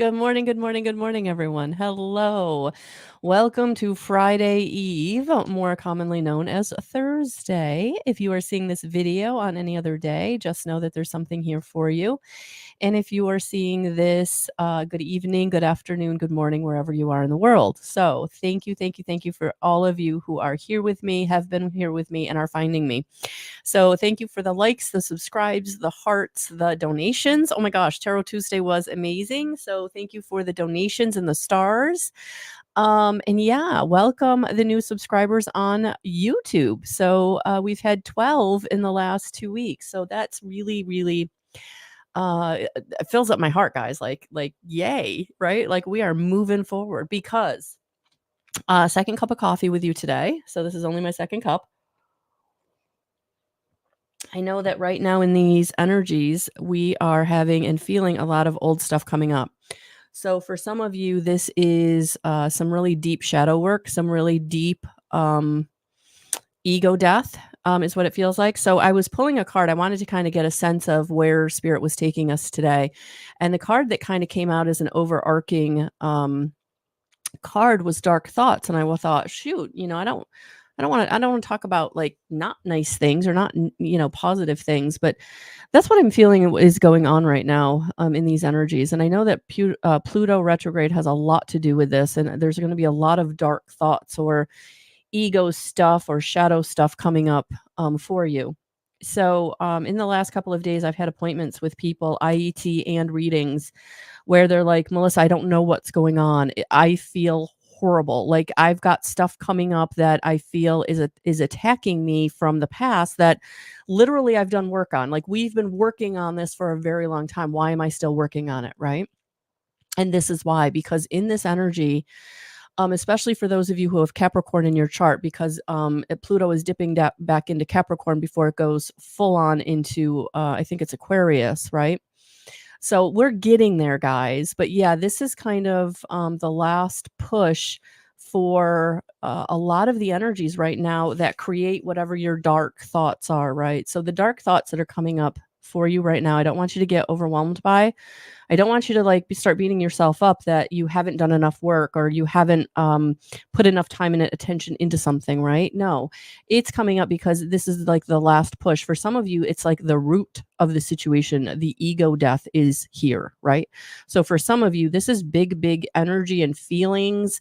Good morning, good morning, good morning, everyone. Hello. Welcome to Friday Eve, more commonly known as Thursday. If you are seeing this video on any other day, just know that there's something here for you. And if you are seeing this, good evening, good afternoon, good morning, wherever you are in the world. So thank you for all of you who are here with me, have been here with me, and are finding me. So thank you for the likes, the subscribes, the hearts, the donations. Oh my gosh, Tarot Tuesday was amazing. So thank you for the donations and the stars. And yeah, welcome the new subscribers on YouTube. So we've had 12 in the last 2 weeks. So that's really it fills up my heart, guys. Like yay, right? Like we are moving forward because second cup of coffee with you today. So this is only my second cup. I know that right now in these energies, we are having and feeling a lot of old stuff coming up. So for some of you, this is some really deep shadow work, some really deep ego death is what it feels like. So I was pulling a card. I wanted to kind of get a sense of where spirit was taking us today. And the card that kind of came out as an overarching card was dark thoughts. And I thought, shoot, I don't want to talk about like not nice things or not, positive things, but that's what I'm feeling is going on right now in these energies. And I know that Pluto retrograde has a lot to do with this. And there's going to be a lot of dark thoughts or ego stuff or shadow stuff coming up for you. So in the last couple of days, I've had appointments with people, IET and readings, where they're like, Melissa, I don't know what's going on. I feel horrible. Like I've got stuff coming up that I feel is attacking me from the past that literally I've done work on. Like we've been working on this for a very long time. Why am I still working on it? Right. And this is why, because in this energy, especially for those of you who have Capricorn in your chart, because Pluto is dipping back into Capricorn before it goes full on into, I think it's Aquarius, right? So we're getting there, guys. But yeah, this is kind of the last push for a lot of the energies right now that create whatever your dark thoughts are, right? So the dark thoughts that are coming up for you right now, I don't want you to get overwhelmed by. I don't want you to like start beating yourself up that you haven't done enough work or you haven't put enough time and attention into something, right? No, it's coming up because this is like the last push. For some of you, it's like the root of the situation. The ego death is here, right? So for some of you, this is big energy and feelings.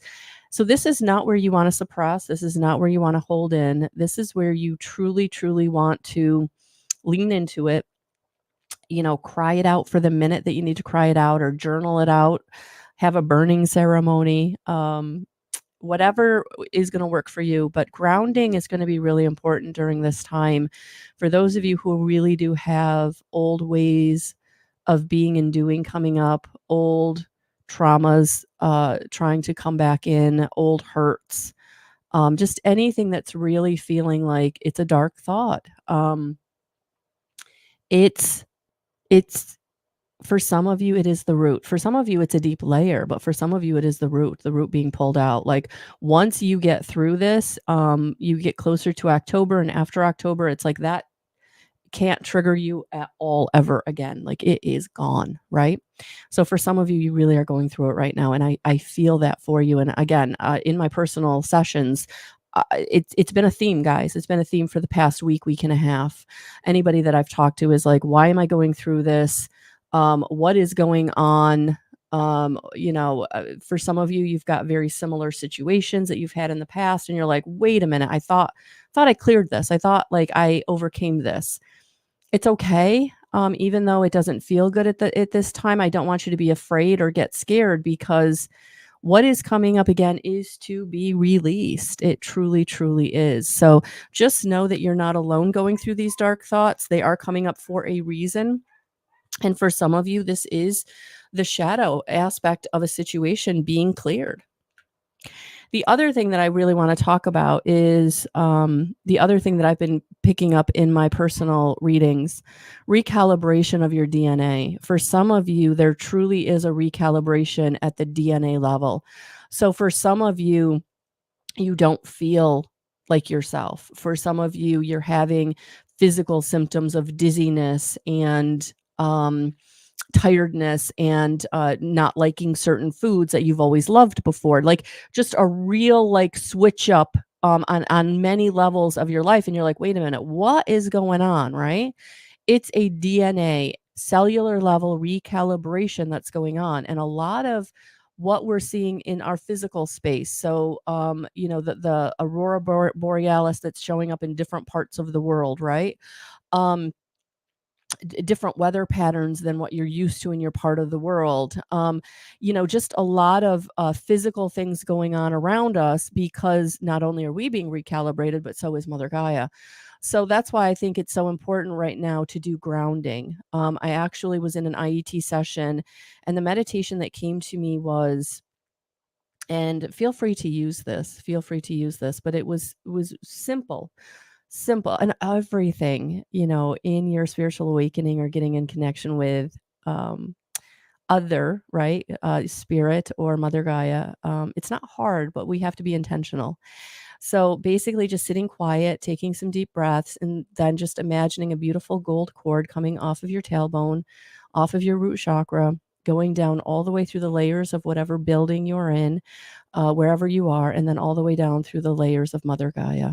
So this is not where you want to suppress. This is not where you want to hold in. This is where you truly want to lean into it, cry it out for the minute that you need to cry it out or journal it out, have a burning ceremony, whatever is going to work for you. But grounding is going to be really important during this time. For those of you who really do have old ways of being and doing coming up, old traumas trying to come back in, old hurts, just anything that's really feeling like it's a dark thought. It's it's For some of you, it is the root. For some of you, it's a deep layer, but for some of you, it is the root being pulled out. Like once you get through this, you get closer to October, and after October, it's like that can't trigger you at all ever again. Like it is gone, right? So for some of you, you really are going through it right now. And I feel that for you. And again, in my personal sessions, it's been a theme, guys. It's been a theme for the past week and a half. Anybody that I've talked to is like, why am I going through this? What is going on? For some of you, you've got very similar situations that you've had in the past, and you're like, wait a minute, I thought I cleared this. I thought like I overcame this. It's okay. Even though it doesn't feel good at this time, I don't want you to be afraid or get scared, because what is coming up again is to be released. It truly is. So just know that you're not alone going through these dark thoughts. They are coming up for a reason. And for some of you, this is the shadow aspect of a situation being cleared. The other thing that I really want to talk about is the other thing that I've been picking up in my personal readings, recalibration of your DNA. For some of you, there truly is a recalibration at the DNA level. So for some of you, you don't feel like yourself. For some of you, you're having physical symptoms of dizziness and tiredness and not liking certain foods that you've always loved before. Like just a real like switch up on many levels of your life. And you're like, wait a minute, what is going on? Right? It's a DNA cellular level recalibration that's going on. And a lot of what we're seeing in our physical space. So, the aurora borealis that's showing up in different parts of the world, right? Um, different weather patterns than what you're used to in your part of the world. Just a lot of physical things going on around us because not only are we being recalibrated, but so is Mother Gaia. So that's why I think it's so important right now to do grounding. I actually was in an IET session, and the meditation that came to me was, and feel free to use this, but it was simple, and everything, in your spiritual awakening or getting in connection with um other, right, spirit or Mother Gaia. It's not hard, but we have to be intentional. So basically just sitting quiet, taking some deep breaths, and then just imagining a beautiful gold cord coming off of your tailbone, off of your root chakra, going down all the way through the layers of whatever building you're in, wherever you are, and then all the way down through the layers of Mother Gaia.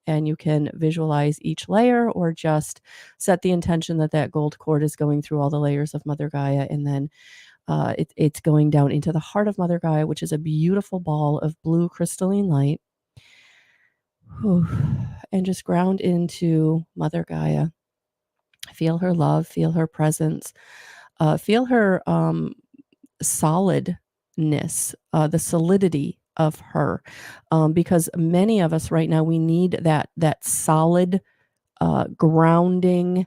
And you can visualize each layer or just set the intention that that gold cord is going through all the layers of Mother Gaia. And then it's going down into the heart of Mother Gaia, which is a beautiful ball of blue crystalline light. Whew. And just ground into Mother Gaia. Feel her love, feel her presence, feel her solidness, the solidity of her, because many of us right now, we need that solid grounding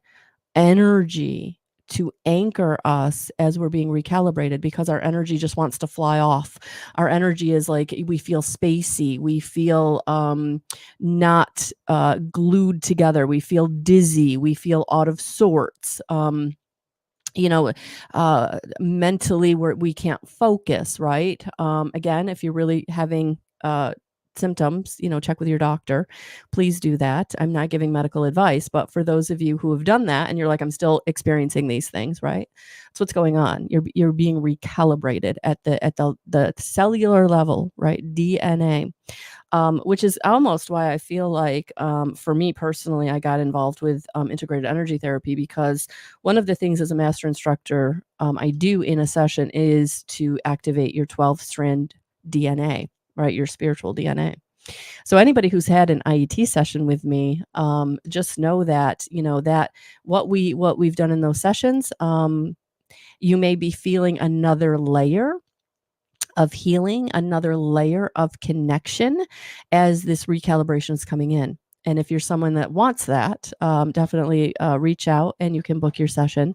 energy to anchor us as we're being recalibrated, because our energy just wants to fly off. Our energy is like, we feel spacey, we feel not glued together, we feel dizzy, we feel out of sorts. Mentally we can't focus, right? Again, if you're really having symptoms, check with your doctor. Please do that. I'm not giving medical advice, but for those of you who have done that and you're like, I'm still experiencing these things, right? That's what's going on. You're being recalibrated at the cellular level, right? DNA. Which is almost why I feel like, for me personally, I got involved with integrated energy therapy, because one of the things as a master instructor I do in a session is to activate your 12-strand DNA, right? Your spiritual DNA. So anybody who's had an IET session with me, just know that, that what we've done in those sessions, you may be feeling another layer of healing, another layer of connection as this recalibration is coming in. And if you're someone that wants that, definitely reach out and you can book your session.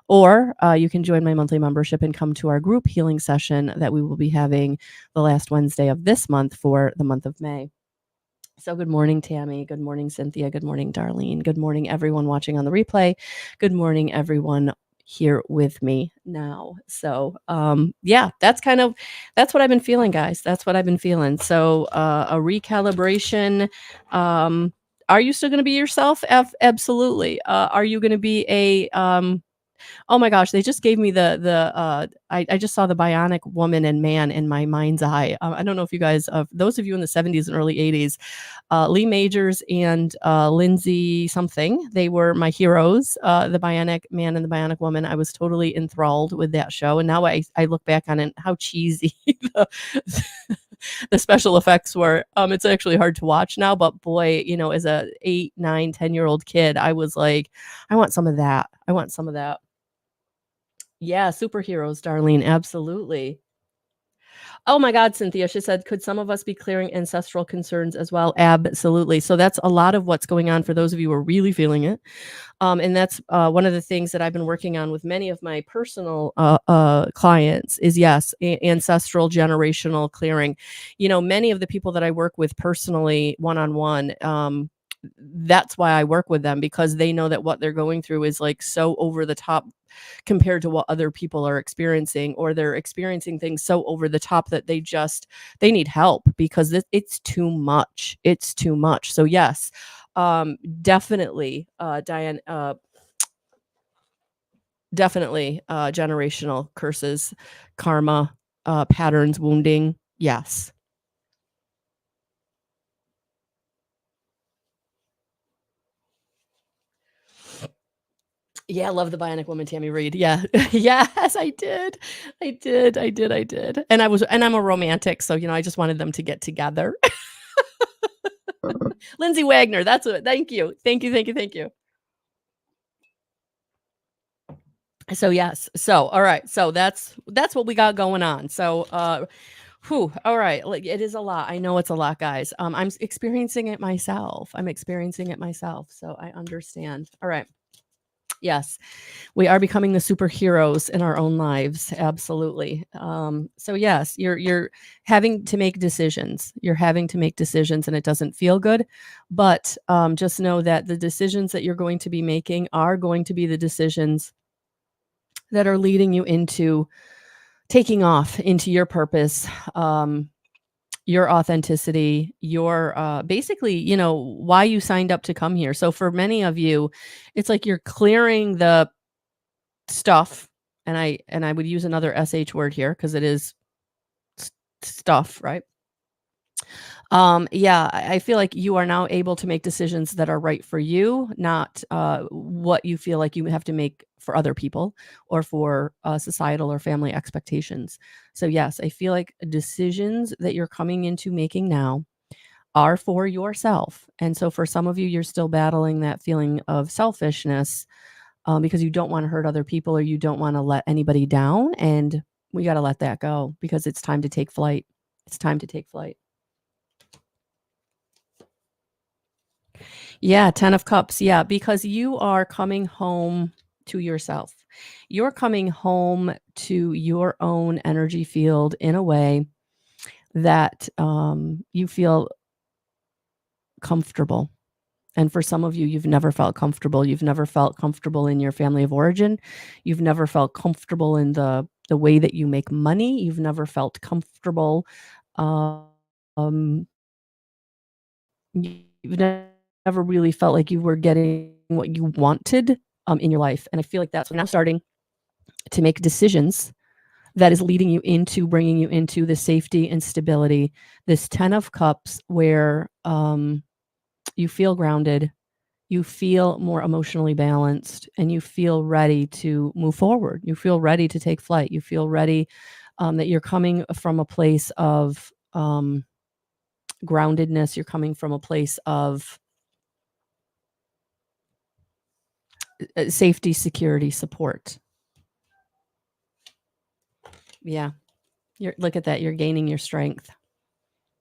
Or you can join my monthly membership and come to our group healing session that we will be having the last Wednesday of this month for the month of May. So good morning, Tammy. Good morning, Cynthia. Good morning, Darlene. Good morning, everyone watching on the replay. Good morning, everyone here with me now. So that's what I've been feeling, guys. That's what I've been feeling. So a recalibration. Are you still going to be yourself? Absolutely. Are you going to be a oh my gosh, they just gave me I just saw the bionic woman and man in my mind's eye. I don't know if you guys, those of you in the 70s and early 80s, Lee Majors and Lindsay something, they were my heroes, the bionic man and the bionic woman. I was totally enthralled with that show. And now I look back on it, how cheesy the special effects were. It's actually hard to watch now, but boy, as a 8, 9, 10-year-old kid, I was like, I want some of that. I want some of that. Yeah, superheroes, Darlene, absolutely. Oh my God, Cynthia, she said, could some of us be clearing ancestral concerns as well? Absolutely. So that's a lot of what's going on for those of you who are really feeling it. And that's one of the things that I've been working on with many of my personal clients is, yes, ancestral generational clearing. Many of the people that I work with personally, one-on-one, that's why I work with them, because they know that what they're going through is like so over the top compared to what other people are experiencing, or they're experiencing things so over the top that they need help because it's too much. It's too much. So yes, definitely, Diane, Definitely, generational curses, karma, patterns, wounding. Yes. Yeah, I love the Bionic Woman, Tammy Reid. Yeah. Yes, I did. I did. And I'm a romantic, so, I just wanted them to get together. Lindsay Wagner, that's what thank you. Thank you. So, yes. So, all right. So that's what we got going on. So, all right. Like, it is a lot. I know it's a lot, guys. Experiencing it myself. I'm experiencing it myself, so I understand. All right. Yes, we are becoming the superheroes in our own lives. Absolutely. So yes, you're having to make decisions. You're having to make decisions, and it doesn't feel good. But just know that the decisions that you're going to be making are going to be the decisions that are leading you into taking off into your purpose, your authenticity, your basically, why you signed up to come here. So for many of you, it's like you're clearing the stuff, and I would use another sh word here because it is stuff, right? Yeah, I feel like you are now able to make decisions that are right for you, not what you feel like you have to make for other people or for societal or family expectations. So yes, I feel like decisions that you're coming into making now are for yourself. And so for some of you, you're still battling that feeling of selfishness, because you don't want to hurt other people or you don't want to let anybody down. And we got to let that go because it's time to take flight. It's time to take flight. Yeah, 10 of cups. Yeah, because you are coming home to yourself. You're coming home to your own energy field in a way that you feel comfortable. And for some of you, you've never felt comfortable. You've never felt comfortable in your family of origin. You've never felt comfortable in the way that you make money. You've never felt comfortable. Um, you've never really felt like you were getting what you wanted in your life. And I feel like that's now starting to make decisions that is leading you into bringing you into the safety and stability. This 10 of cups where you feel grounded, you feel more emotionally balanced, and you feel ready to move forward. You feel ready to take flight. You feel ready, that you're coming from a place of groundedness. You're coming from a place of safety, security, support. Yeah. Look at that. You're gaining your strength.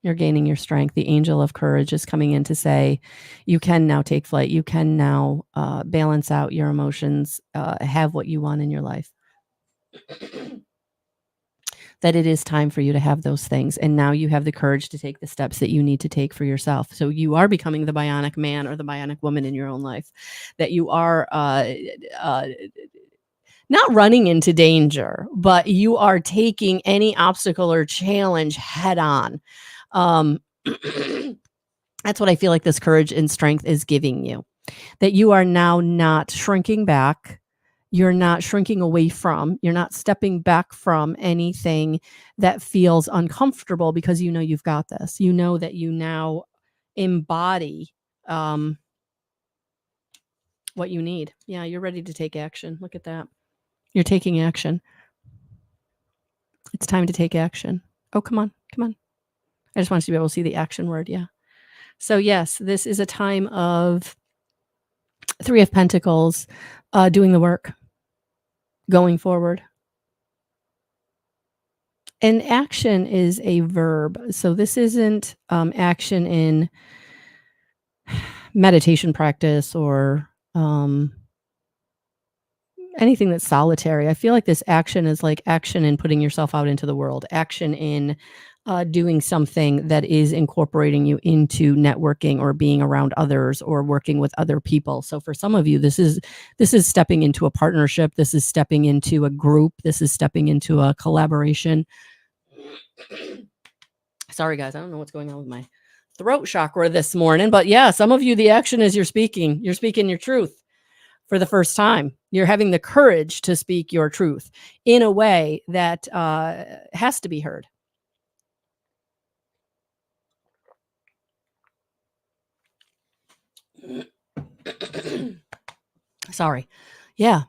You're gaining your strength. The angel of courage is coming in to say, you can now take flight. You can now balance out your emotions, have what you want in your life. That it is time for you to have those things. And now you have the courage to take the steps that you need to take for yourself. So you are becoming the bionic man or the bionic woman in your own life, that you are not running into danger, but you are taking any obstacle or challenge head on. That's what I feel like this courage and strength is giving you, that you are now not shrinking back. You're not shrinking away from, you're not stepping back from anything that feels uncomfortable because you know you've got this. You know that you now embody what you need. Yeah, you're ready to take action. Look at that. You're taking action. It's time to take action. Oh, come on. Come on. I just want you to be able to see the action word. Yeah. So, yes, this is a time of Three of Pentacles, doing the work, going forward. And action is a verb. So this isn't action in meditation practice or anything that's solitary. I feel like this action is like action in putting yourself out into the world, action in doing something that is incorporating you into networking or being around others or working with other people. So for some of you, this is stepping into a partnership. This is stepping into a group. This is stepping into a collaboration. Sorry, guys. I don't know what's going on with my throat chakra this morning, but yeah, some of you, the action is you're speaking your truth. for the first time. You're having the courage to speak your truth in a way that has to be heard. Sorry. Yeah.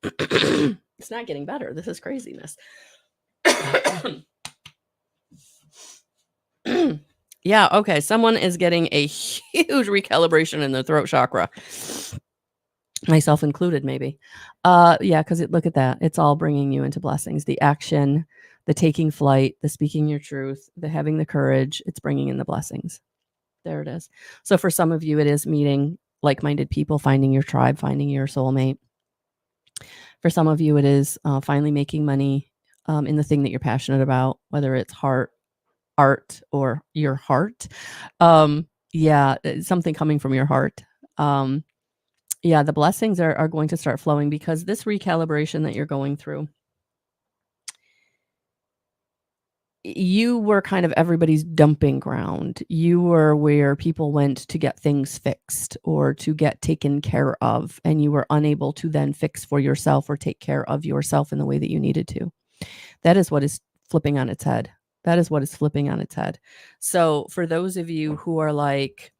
It's not getting better. This is craziness. Yeah. Okay. Someone is getting a huge recalibration in their throat chakra. Myself included, maybe. Yeah, because look at that. It's all bringing you into blessings. The action, the taking flight, the speaking your truth, the having the courage. It's bringing in the blessings. There it is. So for some of you, it is meeting like-minded people, finding your tribe, finding your soulmate. For some of you, it is finally making money in the thing that you're passionate about, whether it's art, or your heart. Yeah, something coming from your heart. Yeah, the blessings are going to start flowing because this recalibration that you're going through, you were kind of everybody's dumping ground. You were where people went to get things fixed or to get taken care of, and you were unable to then fix for yourself or take care of yourself in the way that you needed to. That is what is flipping on its head. That is what is flipping on its head. So for those of you who are like,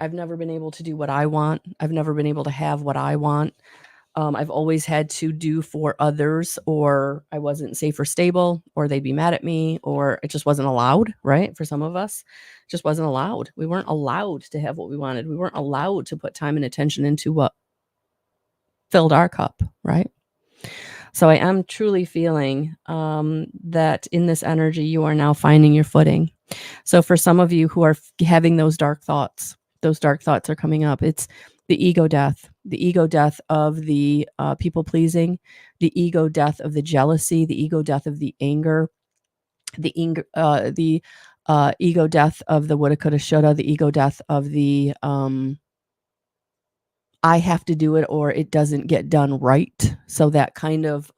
I've never been able to do what I want. I've never been able to have what I want. I've always had to do for others, or I wasn't safe or stable, or they'd be mad at me, or it just wasn't allowed, right? For some of us, it just wasn't allowed. We weren't allowed to have what we wanted. We weren't allowed to put time and attention into what filled our cup, right? So I am truly feeling that in this energy, you are now finding your footing. So for some of you who are having those dark thoughts are coming up. It's the ego death of the people pleasing, the ego death of the jealousy, the ego death of the anger, the ego death of the woulda, coulda, shoulda, the ego death of the I have to do it or it doesn't get done right. So that kind of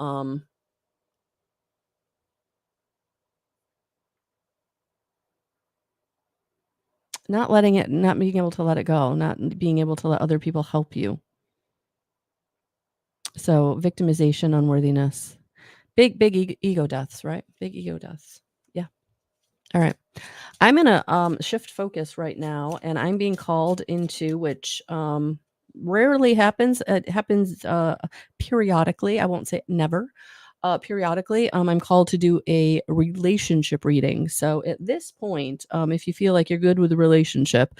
not being able to let it go, not being able to let other people help you. So victimization, unworthiness, big ego deaths, right? Big ego deaths. Yeah. All right. I'm going to shift focus right now, and I'm being called into, which rarely happens. It happens periodically. I won't say never. Periodically, I'm called to do a relationship reading. So at this point, if you feel like you're good with a relationship,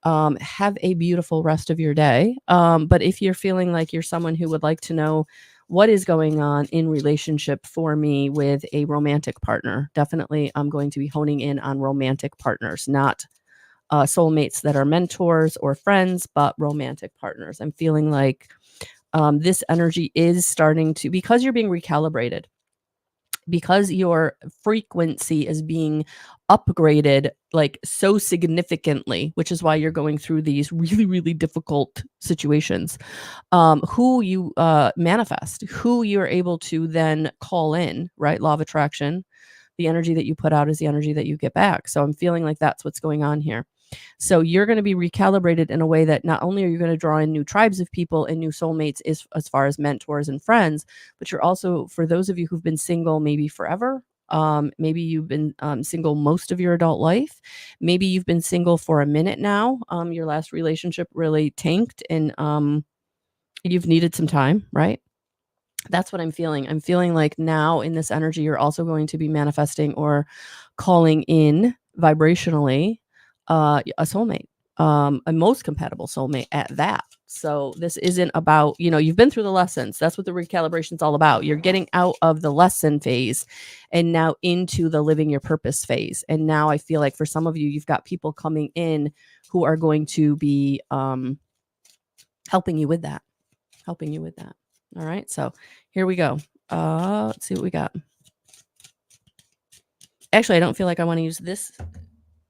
have a beautiful rest of your day. But if you're feeling like you're someone who would like to know what is going on in relationship for me with a romantic partner, definitely I'm going to be honing in on romantic partners, not soulmates that are mentors or friends, but romantic partners. I'm feeling like this energy is starting to, because you're being recalibrated, because your frequency is being upgraded like so significantly, which is why you're going through these really, really difficult situations. Who you manifest, who you're able to then call in, right? Law of attraction. The energy that you put out is the energy that you get back. So I'm feeling like that's what's going on here. So you're going to be recalibrated in a way that not only are you going to draw in new tribes of people and new soulmates as far as mentors and friends, but you're also, for those of you who've been single maybe forever, maybe you've been single most of your adult life, maybe you've been single for a minute now, your last relationship really tanked and you've needed some time, right? That's what I'm feeling. I'm feeling like now in this energy, you're also going to be manifesting or calling in vibrationally a soulmate, a most compatible soulmate at that. So this isn't about, you've been through the lessons. That's what the recalibration is all about. You're getting out of the lesson phase and now into the living your purpose phase. And now I feel like for some of you, you've got people coming in who are going to be helping you with that. All right, so here we go. Let's see what we got. Actually, I don't feel like I want to use this.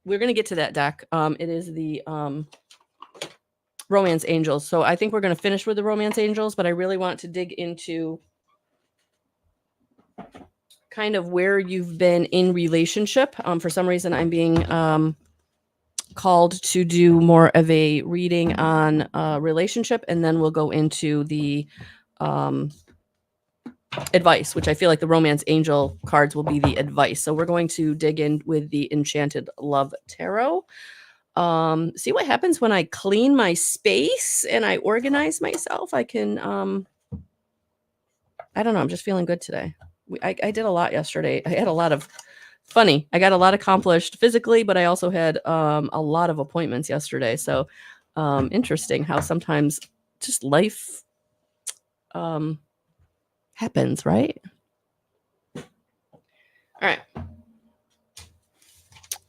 We're going to get to that deck. It is the Romance Angels. So I think we're going to finish with the Romance Angels, but I really want to dig into kind of where you've been in relationship. For some reason, I'm being called to do more of a reading on relationship, and then we'll go into the advice, which I feel like the romance angel cards will be the advice. So we're going to dig in with the Enchanted Love Tarot. See what happens when I clean my space and I organize myself. I can, I don't know. I'm just feeling good today. I did a lot yesterday. I had a lot of I got a lot accomplished physically, but I also had a lot of appointments yesterday. So interesting how sometimes just life happens, right? All right.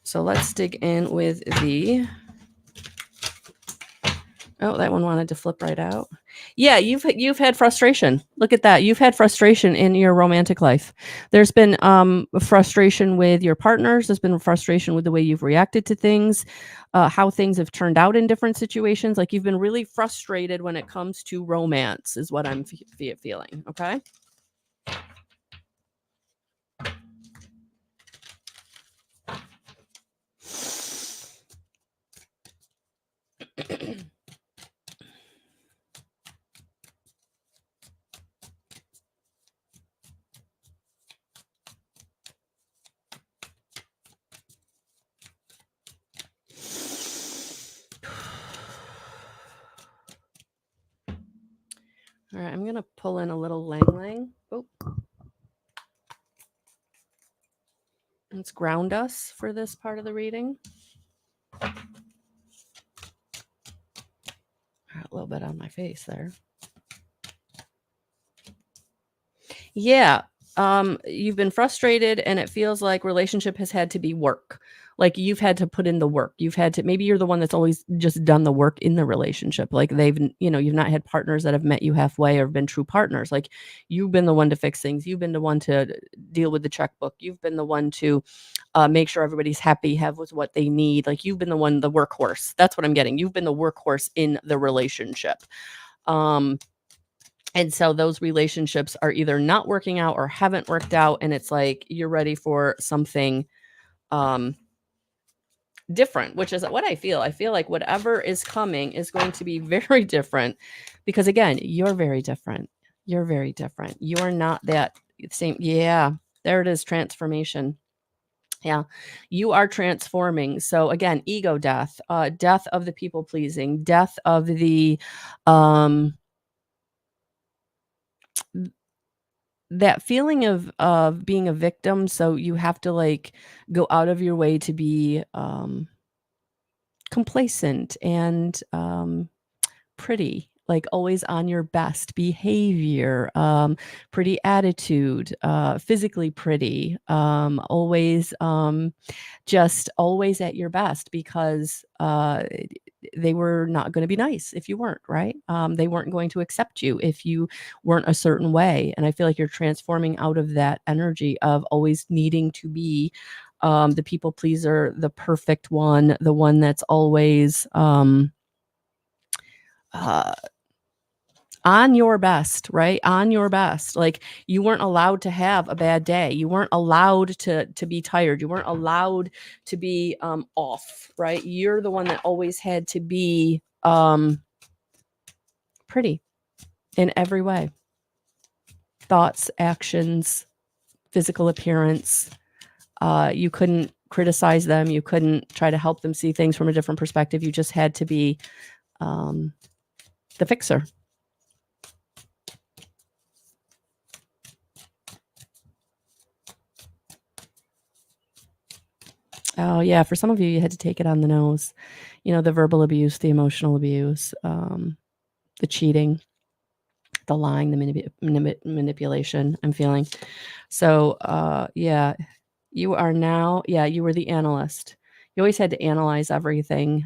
So let's dig in with the... Oh, that one wanted to flip right out. Yeah, you've had frustration. Look at that. You've had frustration in your romantic life. There's been frustration with your partners. There's been frustration with the way you've reacted to things, how things have turned out in different situations. Like you've been really frustrated when it comes to romance is what I'm feeling. Okay. All right, I'm going to pull in a little Lang Lang. Oh. Let's ground us for this part of the reading. A little bit on my face there. Yeah. You've been frustrated and it feels like relationship has had to be work. Like you've had to put in the work. Maybe you're the one that's always just done the work in the relationship. Like you've not had partners that have met you halfway or been true partners. Like you've been the one to fix things. You've been the one to deal with the checkbook. You've been the one to make sure everybody's happy, have with what they need. Like you've been the one, the workhorse. That's what I'm getting. You've been the workhorse in the relationship. And so those relationships are either not working out or haven't worked out. And it's like, you're ready for something different, which is what I feel. I feel like whatever is coming is going to be very different because again, you're very different. You're very different. You're not that same. Yeah, there it is. Transformation. Yeah, you are transforming. So again, ego death, death of the people pleasing, death of the, that feeling of being a victim. So you have to like go out of your way to be complacent and pretty, like always on your best behavior, pretty attitude, physically pretty, always just always at your best because they were not going to be nice if you weren't, right? They weren't going to accept you if you weren't a certain way. And I feel like you're transforming out of that energy of always needing to be the people pleaser, the perfect one, the one that's always on your best, right? On your best. Like you weren't allowed to have a bad day. You weren't allowed to be tired. You weren't allowed to be off, right? You're the one that always had to be pretty in every way. Thoughts, actions, physical appearance. You couldn't criticize them. You couldn't try to help them see things from a different perspective. You just had to be the fixer. Oh, yeah. For some of you had to take it on the nose. You know, the verbal abuse, the emotional abuse, the cheating, the lying, the manipulation I'm feeling. So, yeah, you are now, yeah, you were the analyst. You always had to analyze everything.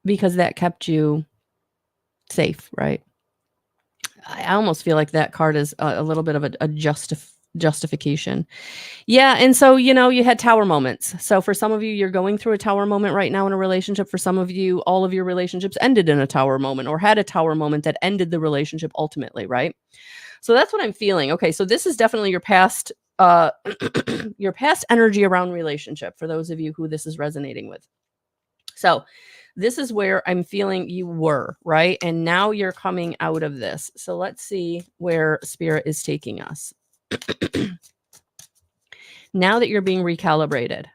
Because that kept you safe, right? I almost feel like that card is a little bit of a justification. Yeah. And so, you know, you had tower moments. So for some of you, you're going through a tower moment right now in a relationship. For some of you, all of your relationships ended in a tower moment or had a tower moment that ended the relationship ultimately, right? So that's what I'm feeling. Okay. So this is definitely your past your past energy around relationship, for those of you who this is resonating with. So this is where I'm feeling you were, right? And now you're coming out of this. So let's see where spirit is taking us. Now that you're being recalibrated.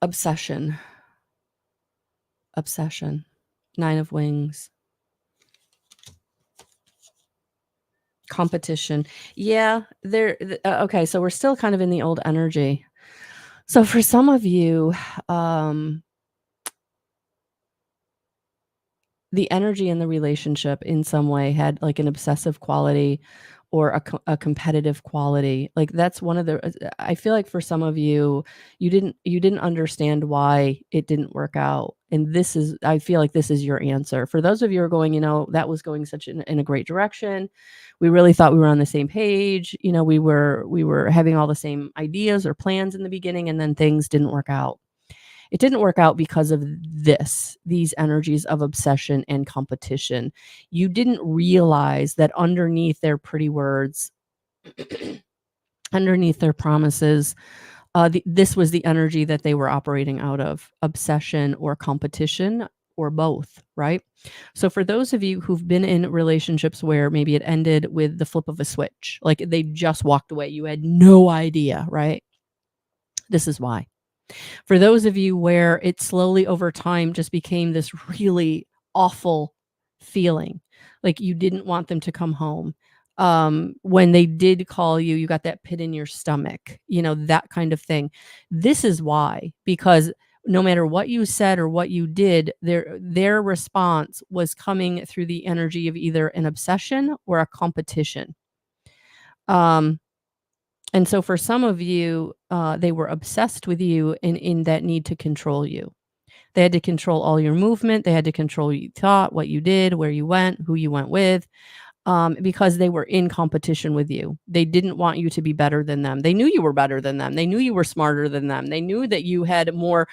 Obsession. 9 of Wings. Competition. Yeah, okay, so we're still kind of in the old energy. So for some of you, the energy in the relationship in some way had like an obsessive quality or a competitive quality. Like that's one of the I feel like for some of you, you didn't understand why it didn't work out. And I feel like this is your answer. For those of you who are going, that was going in a great direction. We really thought we were on the same page. We were having all the same ideas or plans in the beginning, and then things didn't work out. It didn't work out because of these energies of obsession and competition. You didn't realize that underneath their pretty words, underneath their promises, this was the energy that they were operating out of: obsession or competition or both, right? So for those of you who've been in relationships where maybe it ended with the flip of a switch, like they just walked away, you had no idea, right? This is why. For those of you where it slowly over time just became this really awful feeling, like you didn't want them to come home. When they did call you, you got that pit in your stomach, that kind of thing. This is why, because no matter what you said or what you did, their response was coming through the energy of either an obsession or a competition. And so for some of you, they were obsessed with you in that need to control you. They had to control all your movement. They had to control what you thought, what you did, where you went, who you went with, because they were in competition with you. They didn't want you to be better than them. They knew you were better than them. They knew you were smarter than them. They knew that you had more,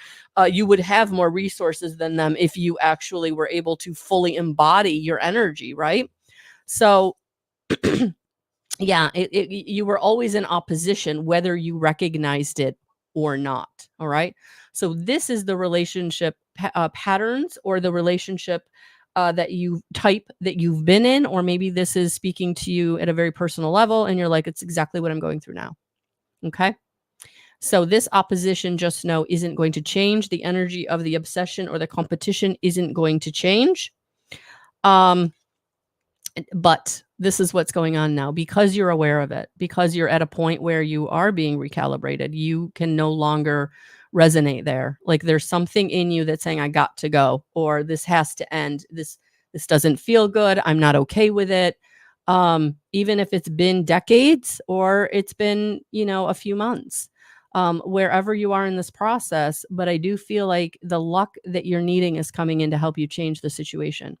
you would have more resources than them if you actually were able to fully embody your energy, right? So yeah, you were always in opposition, whether you recognized it or not. All right. So this is the relationship patterns, or the relationship that you've been in, or maybe this is speaking to you at a very personal level and you're like, it's exactly what I'm going through now. Okay. So this opposition, just know, isn't going to change. The energy of the obsession or the competition isn't going to change. But this is what's going on now, because you're aware of it, because you're at a point where you are being recalibrated. You can no longer resonate there. Like there's something in you that's saying, I got to go, or this has to end. This doesn't feel good. I'm not okay with it. Even if it's been decades or it's been, a few months, wherever you are in this process. But I do feel like the luck that you're needing is coming in to help you change the situation.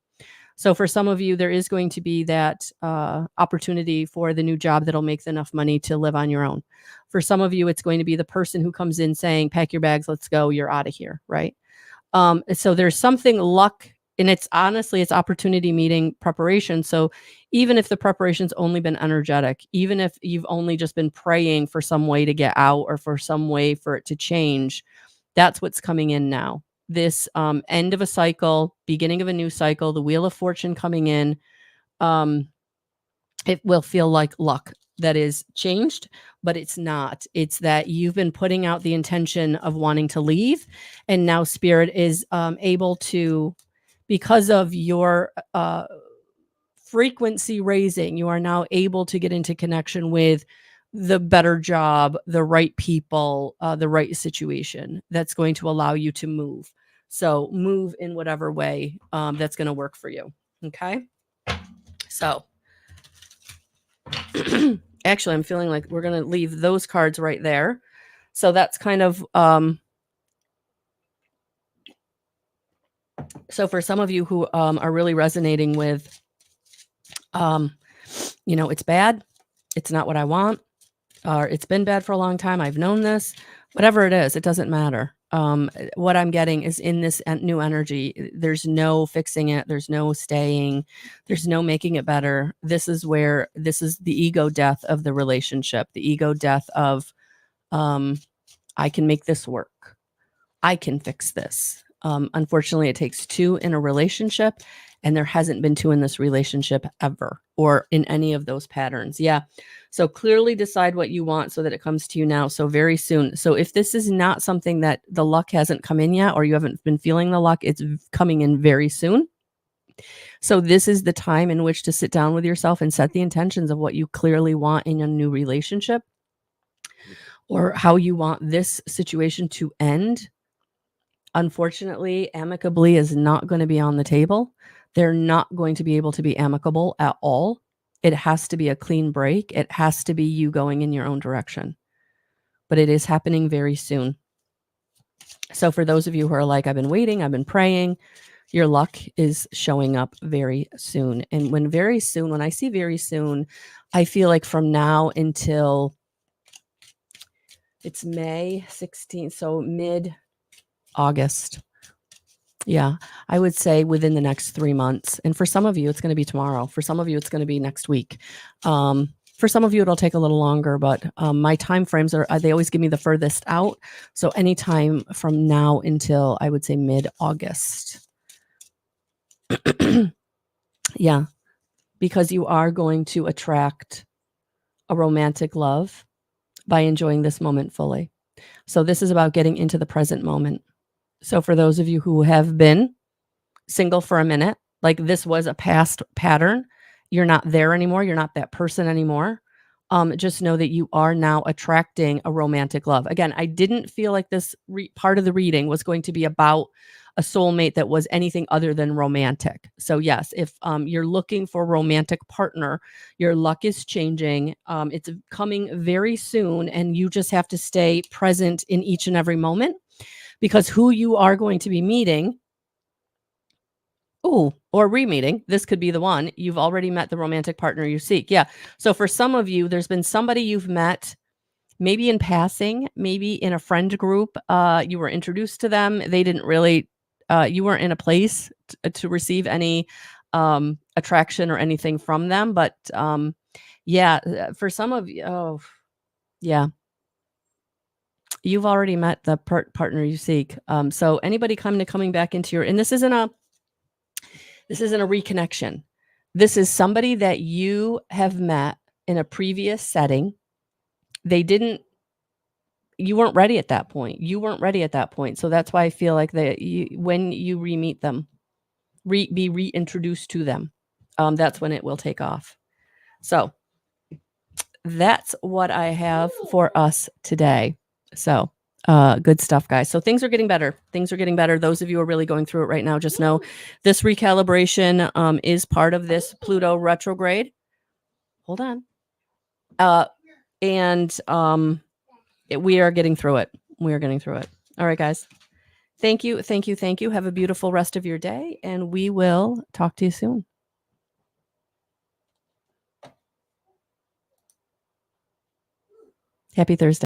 So for some of you, there is going to be that opportunity for the new job that'll make enough money to live on your own. For some of you, it's going to be the person who comes in saying, pack your bags, let's go, you're out of here, right? So there's something luck, and it's opportunity meeting preparation. So even if the preparation's only been energetic, even if you've only just been praying for some way to get out or for some way for it to change, that's what's coming in now. This end of a cycle, beginning of a new cycle, the Wheel of Fortune coming in, it will feel like luck that is changed, but it's not. It's that you've been putting out the intention of wanting to leave, and now Spirit is able to, because of your frequency raising, you are now able to get into connection with the better job, the right people, the right situation that's going to allow you to move. So move in whatever way that's going to work for you. Okay. So actually, I'm feeling like we're going to leave those cards right there. So that's kind of, so for some of you who are really resonating with, it's bad, it's not what I want, or it's been bad for a long time, I've known this, whatever it is, it doesn't matter. What I'm getting is in this new energy, there's no fixing it. There's no staying. There's no making it better. This is the ego death of the relationship, the ego death of, I can make this work. I can fix this. Unfortunately, it takes two in a relationship, and there hasn't been two in this relationship ever, or in any of those patterns. Yeah. So clearly decide what you want so that it comes to you now. So very soon. So if this is not something that the luck hasn't come in yet, or you haven't been feeling the luck, it's coming in very soon. So this is the time in which to sit down with yourself and set the intentions of what you clearly want in a new relationship, or how you want this situation to end. Unfortunately, amicably is not going to be on the table. They're not going to be able to be amicable at all. It has to be a clean break. It has to be you going in your own direction. But it is happening very soon. So for those of you who are like, I've been waiting, I've been praying, your luck is showing up very soon. And when I see very soon, I feel like from now until it's May 16th, so mid-August. Yeah, I would say within the next 3 months. And for some of you, it's going to be tomorrow. For some of you, it's going to be next week. For some of you, it'll take a little longer, but my time frames they always give me the furthest out. So anytime from now until, I would say, mid-August. Yeah, because you are going to attract a romantic love by enjoying this moment fully. So this is about getting into the present moment. So for those of you who have been single for a minute, like this was a past pattern, you're not there anymore. You're not that person anymore. Just know that you are now attracting a romantic love. Again, I didn't feel like this part of the reading was going to be about a soulmate that was anything other than romantic. So yes, if you're looking for a romantic partner, your luck is changing. It's coming very soon, and you just have to stay present in each and every moment, because who you are going to be meeting, or re-meeting, this could be the one. You've already met the romantic partner you seek. Yeah. So for some of you, there's been somebody you've met, maybe in passing, maybe in a friend group. You were introduced to them. They didn't really, you weren't in a place to receive any attraction or anything from them. But yeah, for some of you, yeah, you've already met the partner you seek. So anybody coming back into and this isn't a reconnection. This is somebody that you have met in a previous setting. You weren't ready at that point. So that's why I feel like when you re-meet them, be reintroduced to them, that's when it will take off. So that's what I have for us today. So good stuff, guys. So things are getting better. Those of you who are really going through it right now, just know this recalibration is part of this Pluto retrograde. Hold on. We are getting through it. All right, guys. Thank you. Have a beautiful rest of your day, and we will talk to you soon. Happy Thursday.